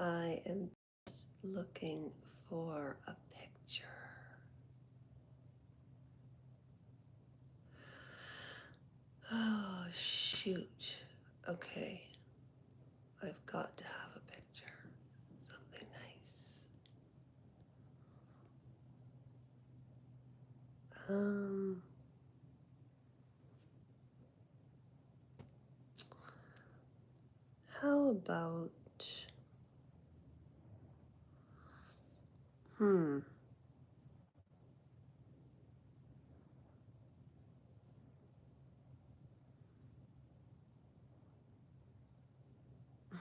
I am just looking for a picture. Oh, shoot. Okay. I've got to have a picture. Something nice. Um, how about, hmm.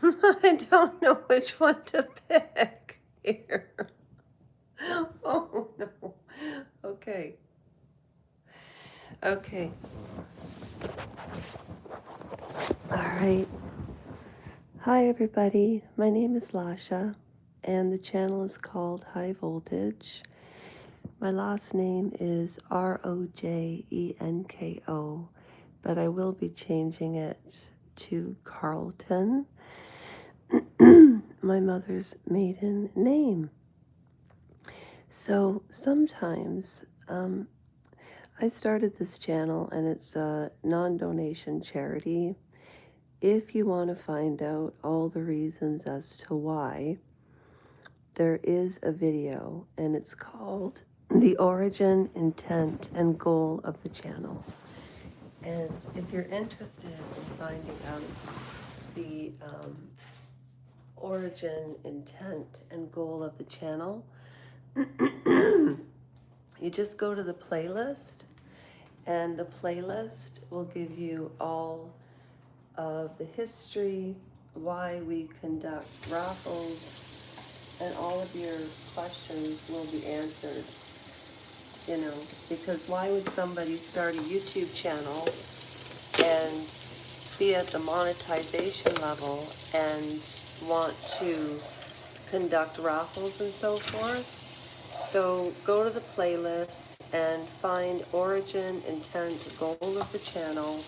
I don't know which one to pick here. Oh, no. Okay. Okay. All right. Hi, everybody. My name is Lasha, and the channel is called High Voltage. My last name is Rojenko, but I will be changing it to Carlton, my mother's maiden name. So sometimes I started this channel, and it's a non-donation charity. If you want to find out all the reasons as to why, there is a video, and it's called The Origin, Intent, and Goal of the Channel. And if you're interested in finding out the origin, intent, and goal of the channel, you just go to the playlist, and the playlist will give you all of the history, why we conduct raffles, and all of your questions will be answered. You know, because why would somebody start a YouTube channel and be at the monetization level and want to conduct raffles and so forth? So go to the playlist and find origin, intent, goal of the channel.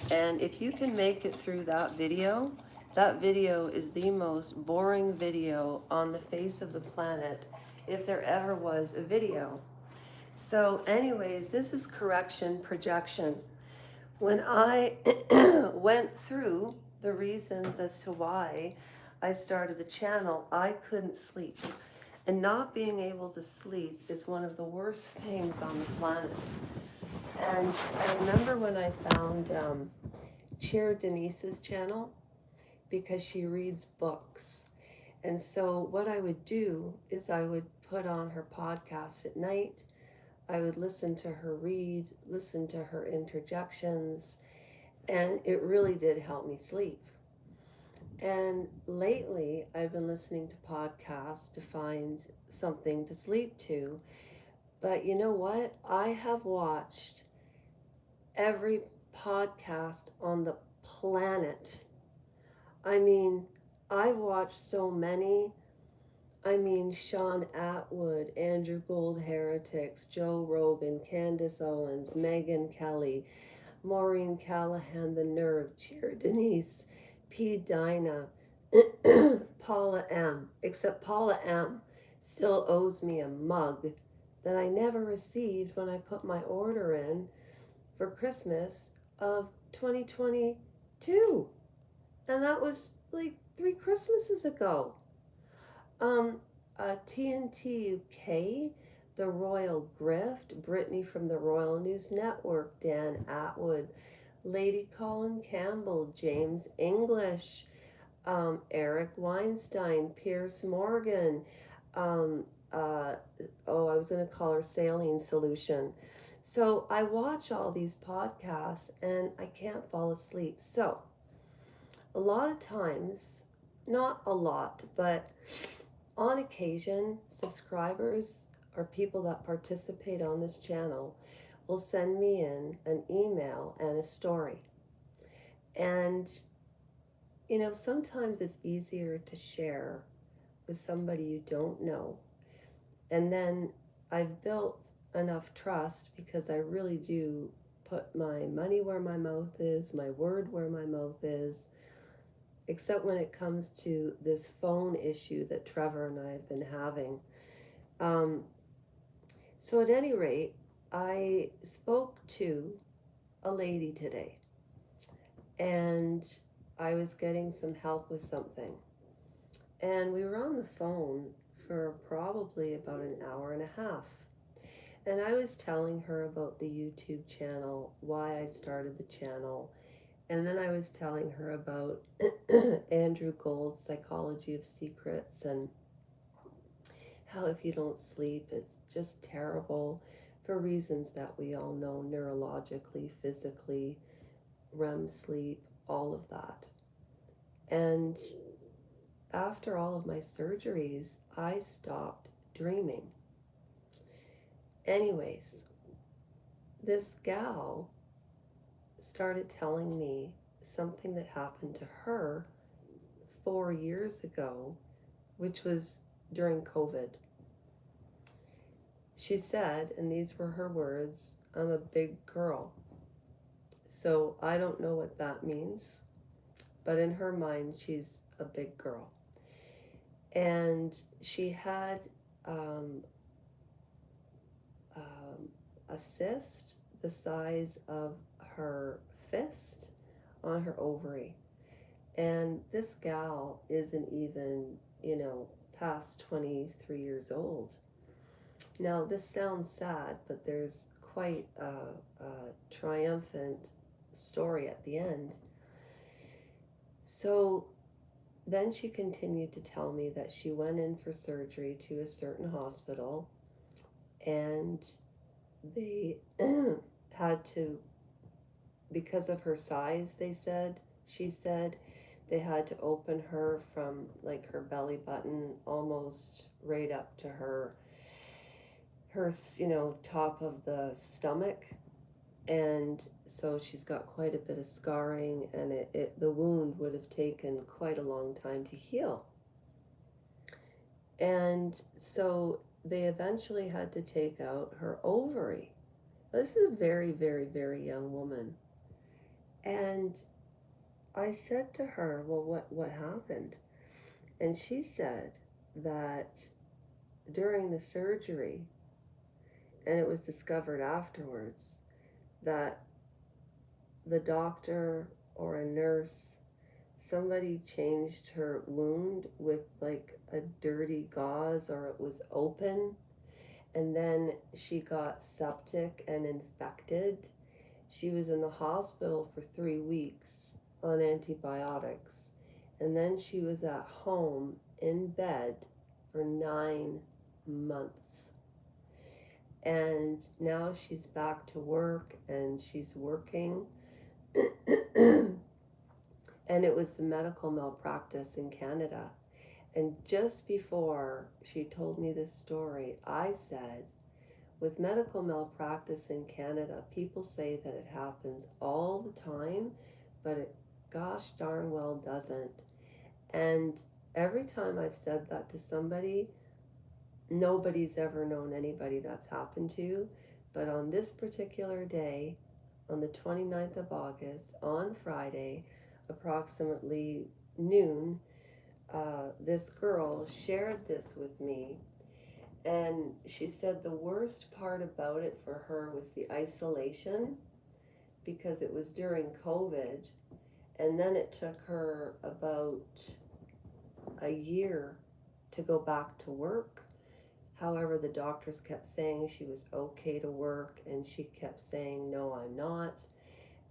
And if you can make it through that video is the most boring video on the face of the planet, if there ever was a video. So anyways, this is correction projection. When I went through the reasons as to why I started the channel, I couldn't sleep. And not being able to sleep is one of the worst things on the planet. And I remember when I found Cheer Denise's channel, because she reads books. And so what I would do is I would put on her podcast at night. I would listen to her read, listen to her interjections, and it really did help me sleep. And lately, I've been listening to podcasts to find something to sleep to. But you know what? I have watched every podcast on the planet. I mean, I've watched so many. I mean, Sean Atwood, Andrew Gold Heretics, Joe Rogan, Candace Owens, Megyn Kelly, Maureen Callahan, The Nerve, Cheer Denise, P. Dinah, Paula M. Except Paula M. still owes me a mug that I never received when I put my order in for Christmas of 2022. And that was like 3 Christmases ago. Um, TNT UK, The Royal Grift, Brittany from the Royal News Network, Dan Atwood, Lady Colin Campbell, James English, Eric Weinstein, Piers Morgan, um, uh, I was going to call her Saline Solution. So I watch all these podcasts and I can't fall asleep. So a lot of times, not a lot, but on occasion, subscribers or people that participate on this channel will send me in an email and a story. And, sometimes it's easier to share with somebody you don't know. And then I've built enough trust because I really do put my money where my mouth is, my word where my mouth is. except when it comes to this phone issue that Trevor and I have been having. Um, so, at any rate, I spoke to a lady today, and I was getting some help with something. And we were on the phone for probably about an hour and a half. And I was telling her about the YouTube channel, why I started the channel, and then I was telling her about Andrew Gold's Psychology of Secrets and how if you don't sleep, it's just terrible for reasons that we all know neurologically, physically, REM sleep, all of that. And after all of my surgeries, I stopped dreaming. Anyways, this gal started telling me something that happened to her 4 years ago, which was during COVID. She said, and these were her words, "I'm a big girl." So I don't know what that means, but in her mind, she's a big girl. And she had um, a cyst the size of her fist on her ovary. And this gal isn't even, past 23 years old. Now, this sounds sad, but there's quite a triumphant story at the end. So then she continued to tell me that she went in for surgery to a certain hospital, and they had to, because of her size, she said, they had to open her from like her belly button almost right up to her top of the stomach. And so she's got quite a bit of scarring, and the wound would have taken quite a long time to heal. And so they eventually had to take out her ovary. This is a very, very, very young woman. And I said to her, well, what happened? And she said that during the surgery, and it was discovered afterwards, that the doctor or a nurse, somebody changed her wound with like a dirty gauze, or it was open, and then she got septic and infected. She was in the hospital for 3 weeks on antibiotics, and then she was at home in bed for 9 months. And now she's back to work, and she's working. And it was a medical malpractice in Canada. And just before she told me this story, I said, with medical malpractice in Canada, people say that it happens all the time, but it gosh darn well doesn't. And every time I've said that to somebody, nobody's ever known anybody that's happened to. But on this particular day, on the 29th of August, on Friday, approximately noon, this girl shared this with me. And she said the worst part about it for her was the isolation, because it was during COVID. And then it took her about a year to go back to work. However, the doctors kept saying she was okay to work, and she kept saying, no, I'm not.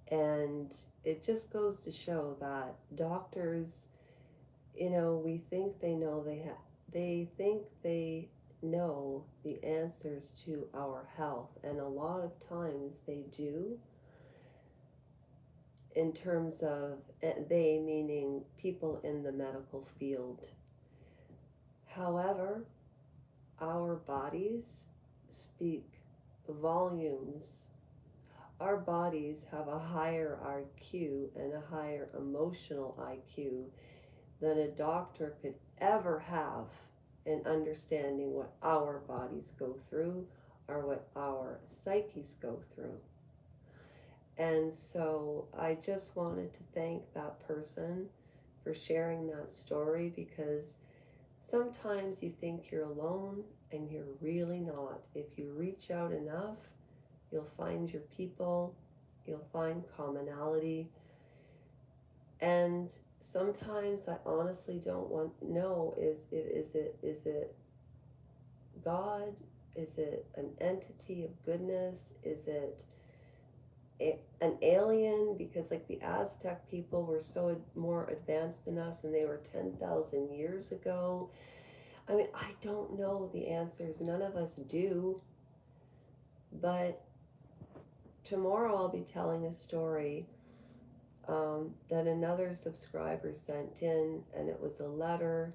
And it just goes to show that doctors, we think they know they think they know the answers to our health, and a lot of times they do, in terms of they meaning people in the medical field. However, our bodies speak volumes. Our bodies have a higher IQ and a higher emotional IQ than a doctor could ever have in understanding what our bodies go through or what our psyches go through. And so I just wanted to thank that person for sharing that story, because sometimes you think you're alone and you're really not. If you reach out enough, you'll find your people, you'll find commonality. And sometimes I honestly don't want know is it God? Is it an entity of goodness? Is it an alien? Because like the Aztec people were so more advanced than us, and they were 10,000 years ago. I mean, I don't know the answers. None of us do. But tomorrow I'll be telling a story that another subscriber sent in, and it was a letter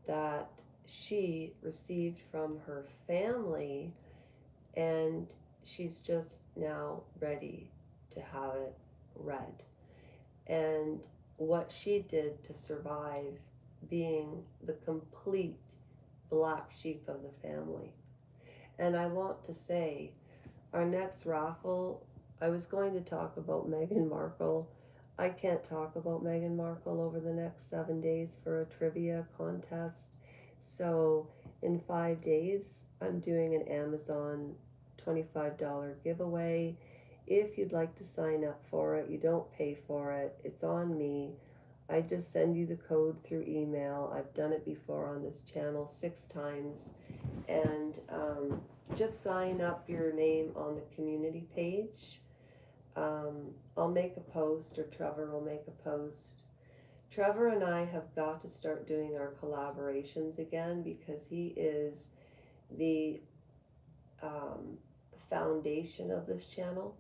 that she received from her family, and she's just now ready to have it read. And what she did to survive being the complete black sheep of the family. And I want to say, our next raffle, I was going to talk about Meghan Markle. I can't talk about Meghan Markle over the next 7 days for a trivia contest. So in 5 days, I'm doing an Amazon $25 giveaway. If you'd like to sign up for it, you don't pay for it. It's on me. I just send you the code through email. I've done it before on this channel 6 times. And just sign up your name on the community page. I'll make a post, or Trevor will make a post. Trevor and I have got to start doing our collaborations again, because he is the foundation of this channel,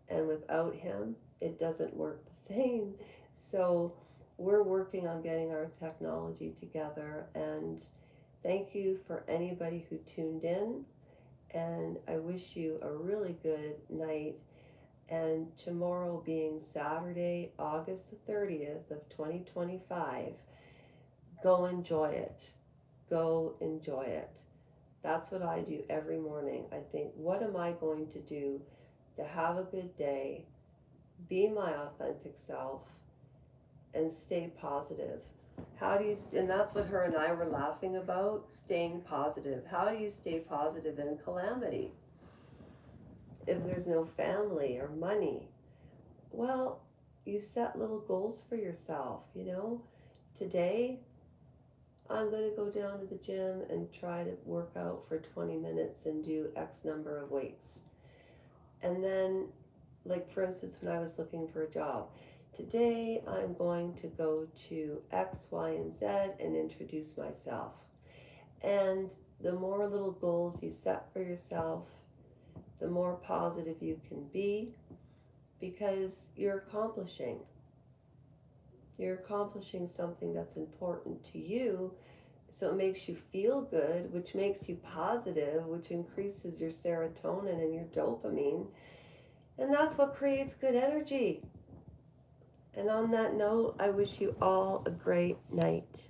and without him it doesn't work the same. So we're working on getting our technology together, and thank you for anybody who tuned in, and I wish you a really good night. And tomorrow being Saturday, August the 30th of 2025, go enjoy it. Go enjoy it. That's what I do every morning. I think, what am I going to do to have a good day, be my authentic self, and stay positive? How do you, and that's what her and I were laughing about, staying positive. How do you stay positive in calamity? If there's no family or money, well, you set little goals for yourself. Today I'm going to go down to the gym and try to work out for 20 minutes and do X number of weights. And then, like for instance, when I was looking for a job, today I'm going to go to X, Y, and Z and introduce myself. And the more little goals you set for yourself, the more positive you can be, because you're accomplishing something that's important to you. So it makes you feel good, which makes you positive, which increases your serotonin and your dopamine. And that's what creates good energy. And on that note, I wish you all a great night.